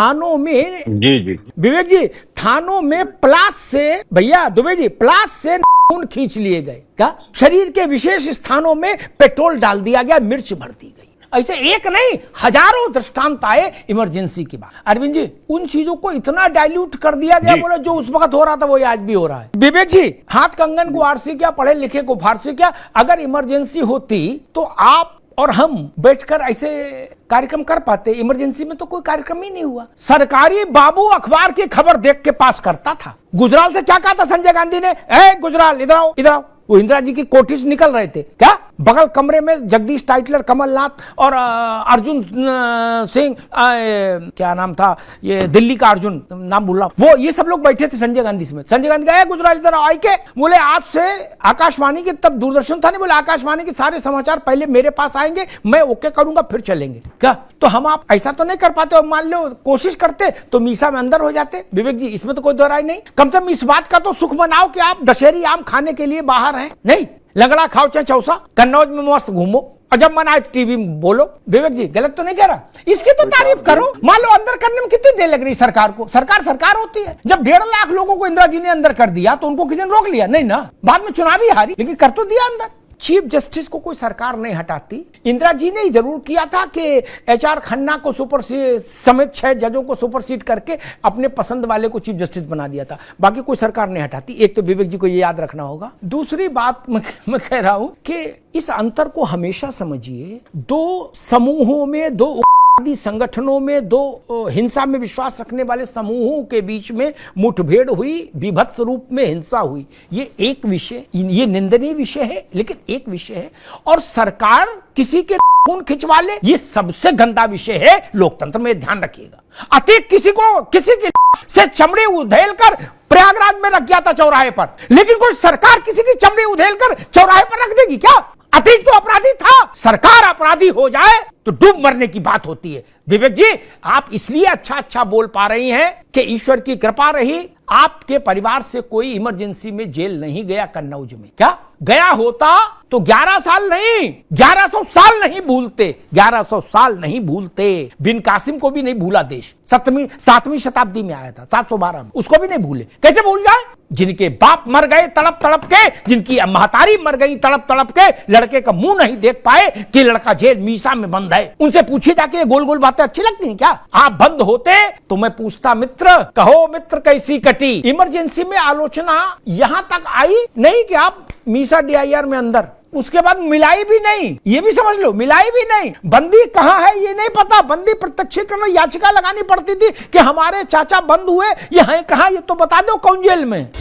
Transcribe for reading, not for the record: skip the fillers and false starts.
थानों में, जी जी विवेक जी, थानों में प्लास से, भैया दुबे जी, प्लास से खून खींच लिए गए। क्या शरीर के विशेष स्थानों में पेट्रोल डाल दिया गया, मिर्च भर दी गई। ऐसे एक नहीं हजारों दृष्टांत आए इमरजेंसी की बात। अरविंद जी, उन चीजों को इतना डाइल्यूट कर दिया गया, बोले जो उस वक्त हो रहा था वो आज भी हो रहा है। विवेक जी, हाथ कंगन को आरसी क्या, पढ़े लिखे को फारसी क्या। अगर इमरजेंसी होती तो आप और हम बैठकर ऐसे कार्यक्रम कर पाते। इमरजेंसी में तो कोई कार्यक्रम ही नहीं हुआ। सरकारी बाबू अखबार की खबर देख के पास करता था। गुजराल से क्या कहा था संजय गांधी ने, ए गुजराल इधर आओ, इधर आओ। वो इंदिरा जी की कोठी से निकल रहे थे, क्या बगल कमरे में जगदीश टाइटलर, कमलनाथ और अर्जुन सिंह, क्या नाम था ये दिल्ली का अर्जुन, नाम भूल रहा, वो ये सब लोग बैठे थे संजय गांधी समेत। संजय गांधी गए गुजराल इधर आई के, बोले आज से आकाशवाणी की, तब दूरदर्शन था नहीं, बोले आकाशवाणी के सारे समाचार पहले मेरे पास आएंगे, मैं ओके करूंगा फिर चलेंगे। क्या तो हम आप ऐसा तो नहीं कर पाते, और मान लो कोशिश करते तो मीसा में अंदर हो जाते। विवेक जी, इसमें तो कोई दोहराई नहीं। कम से कम इस बात का तो सुख मनाओ कि आप दशहरी आम खाने के लिए बाहर हैं, नहीं लंगड़ा खाओ चाहे चौसा, कन्नौज में मस्त घूमो, और जब मन आए टीवी में बोलो। विवेक जी, गलत तो नहीं कह रहा, इसकी तो तारीफ करो। मान लो अंदर करने में कितनी देर लग रही सरकार को, सरकार होती है। जब 1.5 लाख लोगों को इंदिरा जी ने अंदर कर दिया तो उनको किसी ने रोक लिया नहीं ना, बाद में चुनाव ही हारी, लेकिन कर तो दिया अंदर। चीफ जस्टिस को कोई सरकार नहीं हटाती। इंदिरा जी ने जरूर किया था कि एचआर खन्ना को सुपरसीड समेत 6 जजों को सुपरसीड करके अपने पसंद वाले को चीफ जस्टिस बना दिया था, बाकी कोई सरकार नहीं हटाती। एक तो विवेक जी को ये याद रखना होगा। दूसरी बात मैं कह रहा हूं कि इस अंतर को हमेशा समझिए। दो समूहों में, दो संगठनों में, दो हिंसा में विश्वास रखने वाले समूहों के बीच में मुठभेड़ हुई, विभत्स रूप में हिंसा हुई। ये एक विषय, ये निंदनीय विषय है, लेकिन एक विषय है। और सरकार किसी के खून खिंचवा ले, ये सबसे गंदा विषय है लोकतंत्र में, ध्यान रखिएगा। अतीक किसी की से चमड़ी उधेल कर प्रयागराज में रख गया था चौराहे पर, लेकिन कोई सरकार किसी की चमड़ी उधेल कर चौराहे पर रख देगी क्या? अतीक तो अपराधी था, सरकार अपराधी हो जाए तो डूब मरने की बात होती है। विवेक जी, आप इसलिए अच्छा बोल पा रही हैं कि ईश्वर की कृपा रही, आपके परिवार से कोई इमरजेंसी में जेल नहीं गया कन्नौज में। क्या गया होता तो 11 साल नहीं, 1100 साल नहीं भूलते, 1100 साल नहीं भूलते। बिन कासिम को भी नहीं भूला देश, 7वीं शताब्दी में आया था, 712 में, उसको भी नहीं भूले। कैसे भूल जाए? जिनके बाप मर गए तड़प तड़प के, जिनकी महतारी मर गई तड़प तड़प के, लड़के का मुंह नहीं देख पाए कि लड़का जेल मीसा में बंद है। उनसे पूछिए जाके, गोल गोल बातें अच्छी लगती हैं क्या? आप बंद होते तो मैं पूछता, मित्र कहो मित्र कैसी कटी। इमरजेंसी में आलोचना यहां तक आई नहीं कि आप मीसा डीआईआर में अंदर, उसके बाद मिलाई भी नहीं, ये भी समझ लो, मिलाई भी नहीं। बंदी कहां है ये नहीं पता, बंदी प्रत्यक्षीकरण याचिका लगानी पड़ती थी कि हमारे चाचा बंद हुए, ये हैं कहां, ये तो बता दो कौन जेल में।